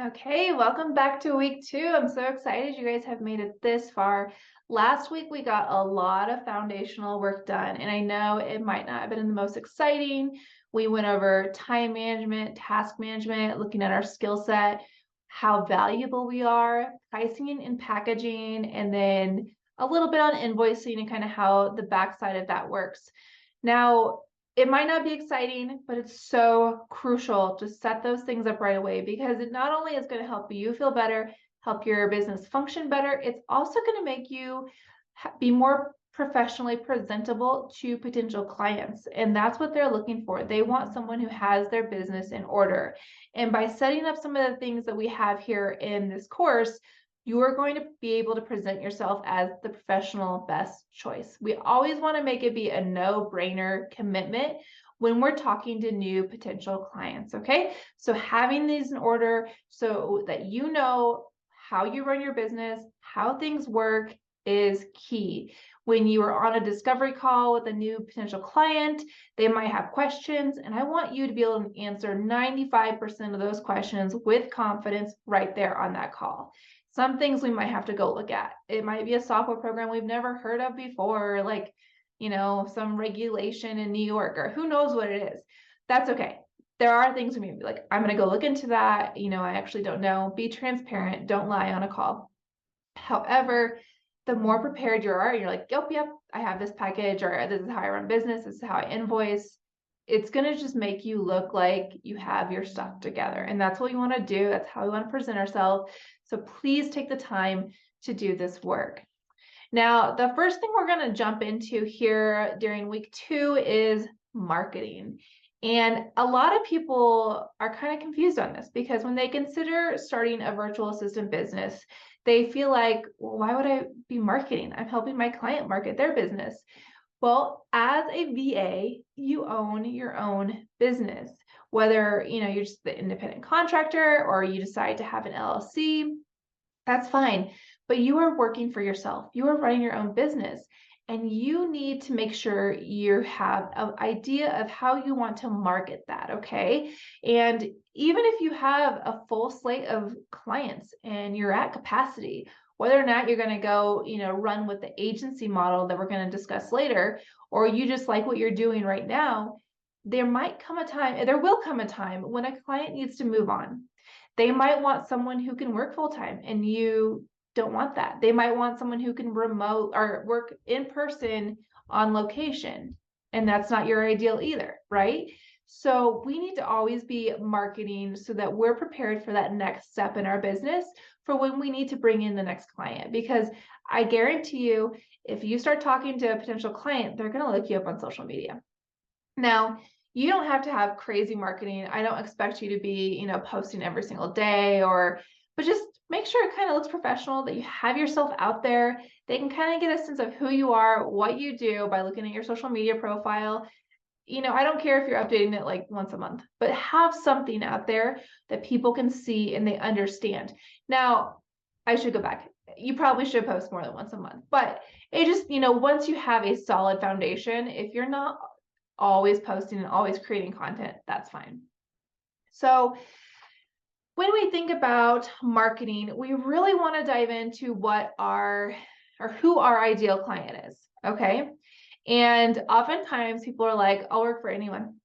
Okay, welcome back to week 2. I'm so excited you guys have made it this far. Last week we got a lot of foundational work done, and I know it might not have been the most exciting. We went over time management, task management, looking at our skill set, how valuable we are, pricing and packaging, and then a little bit on invoicing and kind of how the backside of that works. Now, it might not be exciting, but it's so crucial to set those things up right away because it not only is going to help you feel better, help your business function better, it's also going to make you be more professionally presentable to potential clients. And that's what they're looking for. They want someone who has their business in order. And by setting up some of the things that we have here in this course, you are going to be able to present yourself as the professional best choice. We always want to make it be a no-brainer commitment when we're talking to new potential clients, okay? So having these in order so that you know how you run your business, how things work is key. When you are on a discovery call with a new potential client, they might have questions, and I want you to be able to answer 95% of those questions with confidence right there on that call. Some things we might have to go look at. It might be a software program we've never heard of before, like, some regulation in New York, or who knows what it is. That's okay. There are things we may be like, I'm going to go look into that. I actually don't know. Be transparent. Don't lie on a call. However, the more prepared you are, and you're like, yep, I have this package, or this is how I run business, this is how I invoice. It's going to just make you look like you have your stuff together. And that's what we want to do. That's how we want to present ourselves. So please take the time to do this work. Now, the first thing we're going to jump into here during week 2 is marketing. And a lot of people are kind of confused on this because when they consider starting a virtual assistant business, they feel like, well, why would I be marketing? I'm helping my client market their business. Well, as a VA, you own your own business. Whether, you're just the independent contractor or you decide to have an LLC, that's fine. But you are working for yourself. You are running your own business. And you need to make sure you have an idea of how you want to market that, okay? And even if you have a full slate of clients and you're at capacity, whether or not you're going to go, run with the agency model that we're going to discuss later, or you just like what you're doing right now, there will come a time when a client needs to move on. They might want someone who can work full time, and you don't want that. They might want someone who can remote or work in person on location, and that's not your ideal either, right? So we need to always be marketing so that we're prepared for that next step in our business for when we need to bring in the next client. Because I guarantee you, if you start talking to a potential client, they're going to look you up on social media. Now, you don't have to have crazy marketing. I don't expect you to be, posting every single day, but just make sure it kind of looks professional, that you have yourself out there. They can kind of get a sense of who you are, what you do by looking at your social media profile. I don't care if you're updating it like once a month, but have something out there that people can see and they understand. Now, I should go back. You probably should post more than once a month, but it just, once you have a solid foundation, if you're not always posting and always creating content, that's fine. So when we think about marketing, we really want to dive into who our ideal client is, okay? And oftentimes people are like, I'll work for anyone.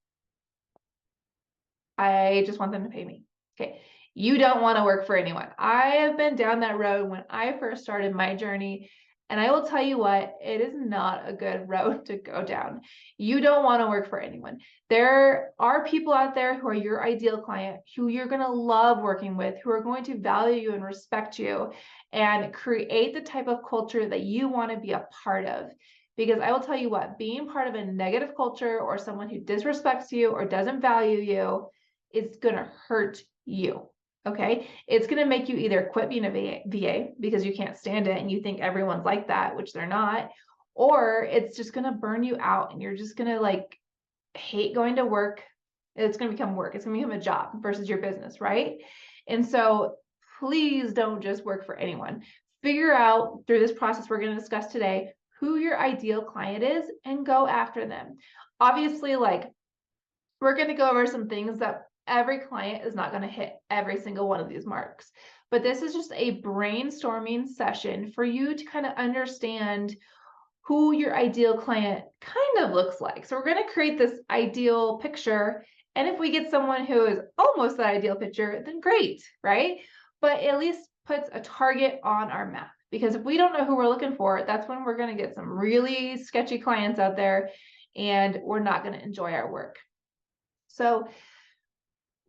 I just want them to pay me. Okay. You don't want to work for anyone. I have been down that road when I first started my journey. And I will tell you what, it is not a good road to go down. You don't want to work for anyone. There are people out there who are your ideal client, who you're going to love working with, who are going to value you and respect you and create the type of culture that you want to be a part of. Because I will tell you what, being part of a negative culture or someone who disrespects you or doesn't value you is going to hurt you. Okay. It's going to make you either quit being a VA because you can't stand it and you think everyone's like that, which they're not, or it's just going to burn you out and you're just going to hate going to work. It's going to become work. It's going to become a job versus your business. Right. And so please don't just work for anyone. Figure out through this process we're going to discuss today who your ideal client is and go after them. Obviously, we're going to go over some things that every client is not going to hit every single one of these marks, but this is just a brainstorming session for you to kind of understand who your ideal client kind of looks like. So we're going to create this ideal picture. And if we get someone who is almost that ideal picture, then great, right? But at least puts a target on our map. Because if we don't know who we're looking for, that's when we're going to get some really sketchy clients out there and we're not going to enjoy our work. So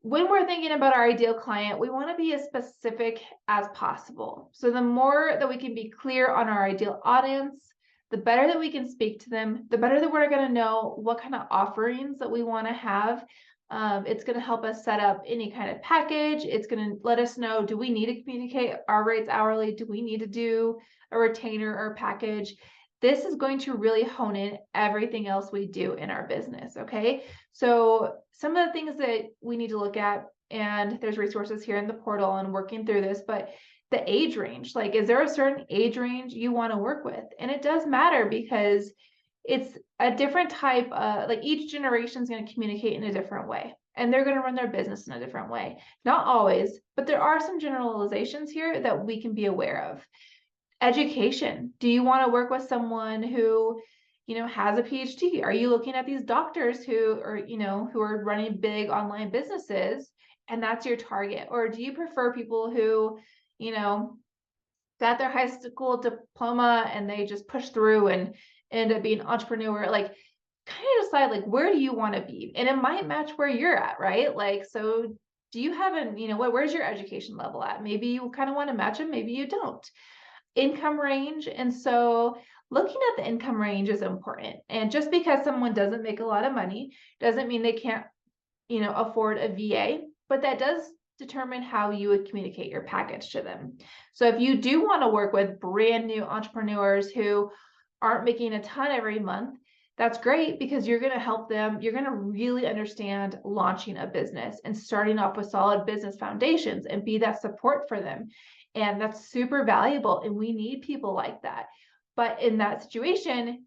when we're thinking about our ideal client, we want to be as specific as possible. So the more that we can be clear on our ideal audience, the better that we can speak to them, the better that we're going to know what kind of offerings that we want to have. It's going to help us set up any kind of package. It's going to let us know, do we need to communicate our rates hourly? Do we need to do a retainer or package? This is going to really hone in everything else we do in our business, okay? So some of the things that we need to look at, and there's resources here in the portal and working through this, but the age range, like, is there a certain age range you want to work with? And it does matter because it's a different type, like each generation is going to communicate in a different way and they're going to run their business in a different way. Not always, but there are some generalizations here that we can be aware of. Education. Do you want to work with someone who, has a PhD? Are you looking at these doctors who are, who are running big online businesses and that's your target? Or do you prefer people who, got their high school diploma and they just push through and end up being an entrepreneur? Like, kind of decide, like, where do you want to be? And it might match where you're at, right? Like, so do you have where's your education level at? Maybe you kind of want to match them, maybe you don't. Income range. And so looking at the income range is important. And just because someone doesn't make a lot of money doesn't mean they can't, afford a VA, but that does determine how you would communicate your package to them. So if you do want to work with brand new entrepreneurs who aren't making a ton every month, that's great because you're going to help them. You're going to really understand launching a business and starting off with solid business foundations and be that support for them. And that's super valuable. And we need people like that. But in that situation,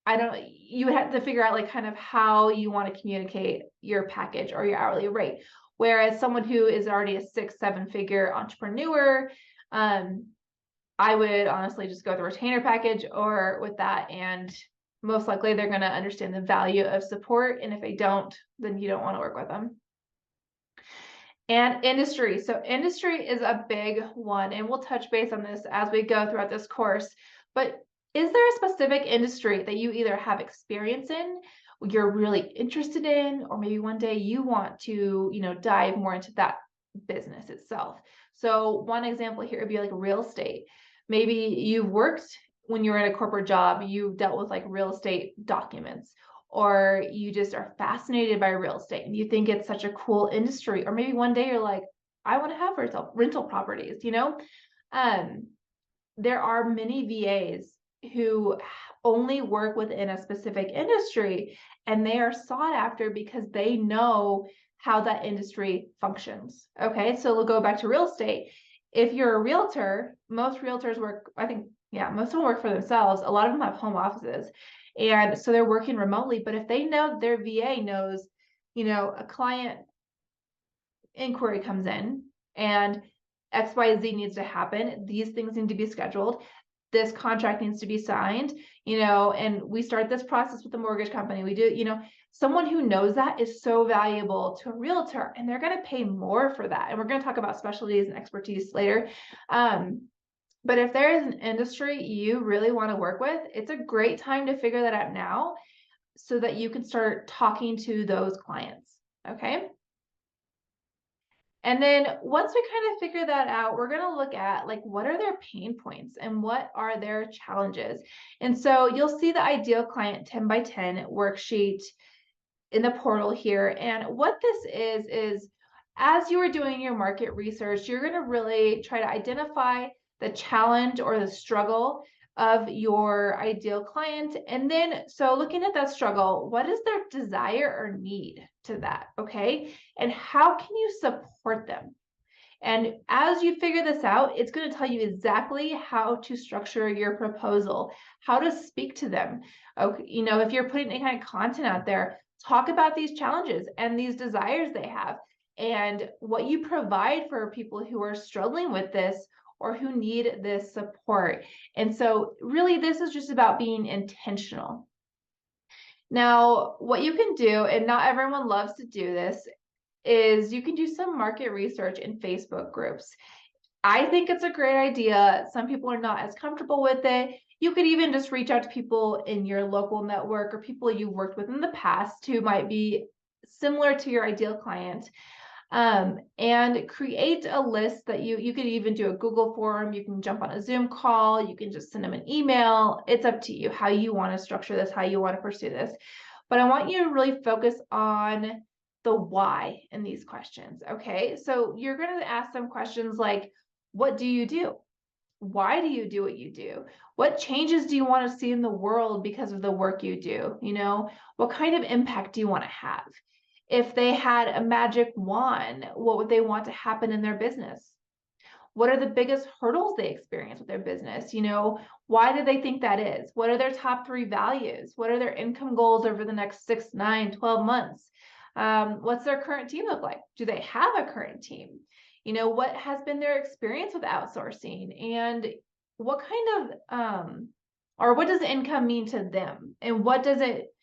you would have to figure out, like, kind of how you want to communicate your package or your hourly rate. Whereas someone who is already a 6-7 figure entrepreneur, I would honestly just go with the retainer package or with that. And most likely they're going to understand the value of support. And if they don't, then you don't want to work with them. And industry. So industry is a big one, and we'll touch base on this as we go throughout this course. But is there a specific industry that you either have experience in, you're really interested in, or maybe one day you want to, dive more into that business itself? So one example here would be like real estate. Maybe you've worked when you were in a corporate job, you dealt with like real estate documents, or you just are fascinated by real estate and you think it's such a cool industry, or maybe one day you're like, I want to have rental properties, there are many VAs who only work within a specific industry, and they are sought after because they know how that industry functions. Okay, so we'll go back to real estate. If you're a realtor, most realtors work, I think, most of them work for themselves. A lot of them have home offices. And so they're working remotely. But if they know their VA knows, a client inquiry comes in and XYZ needs to happen, these things need to be scheduled, this contract needs to be signed, and we start this process with the mortgage company. We do, someone who knows that is so valuable to a realtor, and they're going to pay more for that. And we're going to talk about specialties and expertise later. But if there is an industry you really want to work with, it's a great time to figure that out now so that you can start talking to those clients, okay? And then once we kind of figure that out, we're going to look at, like, what are their pain points and what are their challenges? And so you'll see the ideal client 10 by 10 worksheet in the portal here. And what this is as you are doing your market research, you're going to really try to identify the challenge or the struggle of your ideal client. And then, so looking at that struggle, what is their desire or need to that? Okay. And how can you support them? And as you figure this out, it's going to tell you exactly how to structure your proposal, how to speak to them. Okay, if you're putting any kind of content out there, talk about these challenges and these desires they have. and what you provide for people who are struggling with this or who need this support. And so really this is just about being intentional. Now, what you can do, and not everyone loves to do this, is you can do some market research in Facebook groups. I think it's a great idea. Some people are not as comfortable with it. You could even just reach out to people in your local network or people you've worked with in the past who might be similar to your ideal client, and create a list that you could even do a Google form. You can jump on a Zoom call. You can just send them an email. It's up to you how you want to structure this, how you want to pursue this. But I want you to really focus on the why in these questions. Okay, so you're going to ask them questions like, what do you do? Why do you do what you do? What changes do you want to see in the world because of the work you do? What kind of impact do you want to have? If they had a magic wand, what would they want to happen in their business? What are the biggest hurdles they experience with their business? Why do they think that is? What are their top 3 values? What are their income goals over the next 6, 9, 12 months? What's their current team look like? Do they have a current team? What has been their experience with outsourcing, and what kind of, or what does income mean to them, and what does it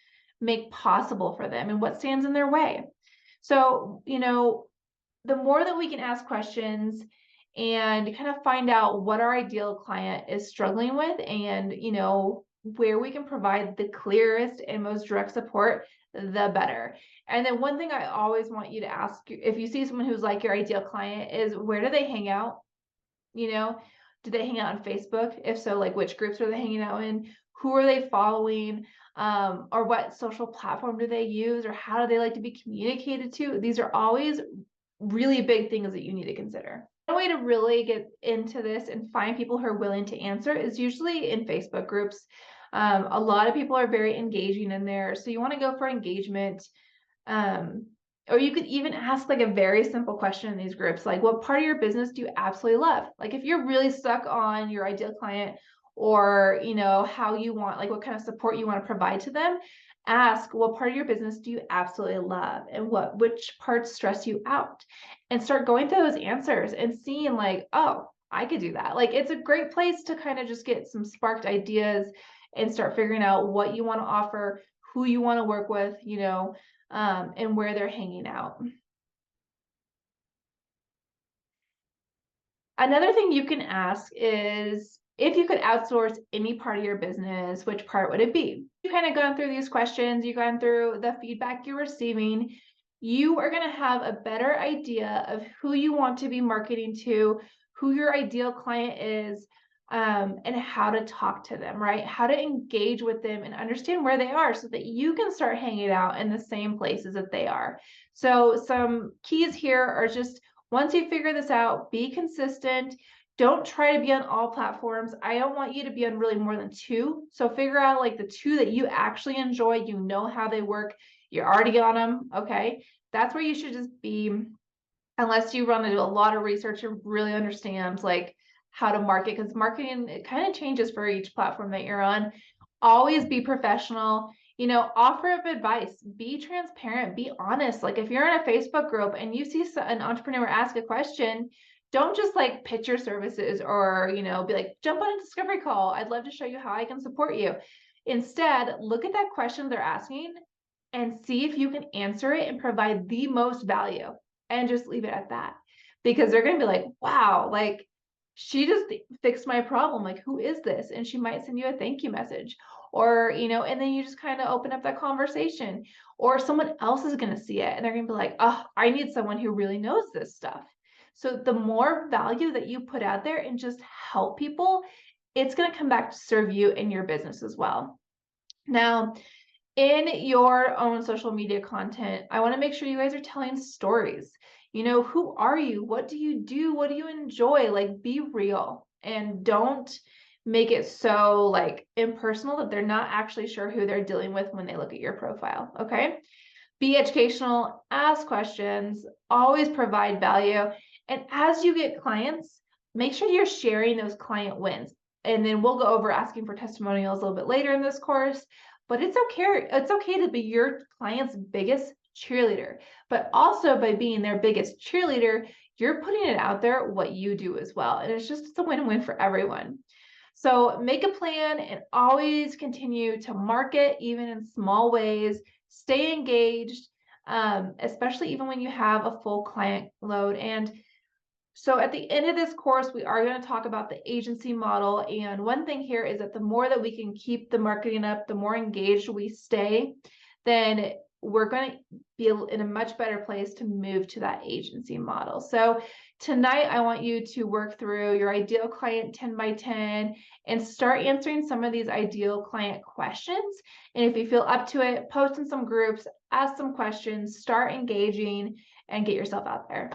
make possible for them, and what stands in their way? So, the more that we can ask questions and kind of find out what our ideal client is struggling with, and, where we can provide the clearest and most direct support, the better. And then one thing I always want you to ask, if you see someone who's like your ideal client, is where do they hang out? Do they hang out on Facebook? If so, like which groups are they hanging out in? Who are they following? Or what social platform do they use? Or how do they like to be communicated to? These are always really big things that you need to consider. One way to really get into this and find people who are willing to answer is usually in Facebook groups. A lot of people are very engaging in there, so you want to go for engagement. Or you could even ask like a very simple question in these groups, like what part of your business do you absolutely love? Like if you're really stuck on your ideal client, or how you want, like what kind of support you want to provide to them, ask what part of your business do you absolutely love, and which parts stress you out, and start going through those answers and seeing like, oh, I could do that. Like it's a great place to kind of just get some sparked ideas and start figuring out what you want to offer, who you want to work with, and where they're hanging out. Another thing you can ask is, if you could outsource any part of your business, which part would it be? You've kind of gone through these questions, you've gone through the feedback you're receiving, you are going to have a better idea of who you want to be marketing to, who your ideal client is, and how to talk to them, right? How to engage with them and understand where they are so that you can start hanging out in the same places that they are. So some keys here are just, once you figure this out, be consistent. Don't try to be on all platforms. I don't want you to be on really more than 2. So figure out like the 2 that you actually enjoy, how they work, you're already on them, okay? That's where you should just be, unless you run into a lot of research and really understand like how to market, because marketing, it kind of changes for each platform that you're on. Always be professional, offer up advice, be transparent, be honest. Like if you're in a Facebook group and you see an entrepreneur ask a question, don't just like pitch your services, or be like, jump on a discovery call, I'd love to show you how I can support you. Instead, look at that question they're asking and see if you can answer it and provide the most value, and just leave it at that, because they're going to be like, wow, like she just fixed my problem, like who is this? And she might send you a thank you message, or and then you just kind of open up that conversation, or someone else is going to see it and they're going to be like, oh, I need someone who really knows this stuff. So the more value that you put out there and just help people, it's going to come back to serve you in your business as well. Now, in your own social media content, I want to make sure you guys are telling stories. Who are you? What do you do? What do you enjoy? Like, be real, and don't make it so like impersonal that they're not actually sure who they're dealing with when they look at your profile. Okay. Be educational, ask questions, always provide value. And as you get clients, make sure you're sharing those client wins. And then we'll go over asking for testimonials a little bit later in this course. But it's okay to be your client's biggest cheerleader. But also by being their biggest cheerleader, you're putting it out there what you do as well. And it's a win-win for everyone. So make a plan and always continue to market, even in small ways. Stay engaged, especially even when you have a full client load. And so at the end of this course, we are going to talk about the agency model. And one thing here is that the more that we can keep the marketing up, the more engaged we stay, then we're going to be in a much better place to move to that agency model. So tonight, I want you to work through your ideal client 10 by 10 and start answering some of these ideal client questions. And if you feel up to it, post in some groups, ask some questions, start engaging, and get yourself out there.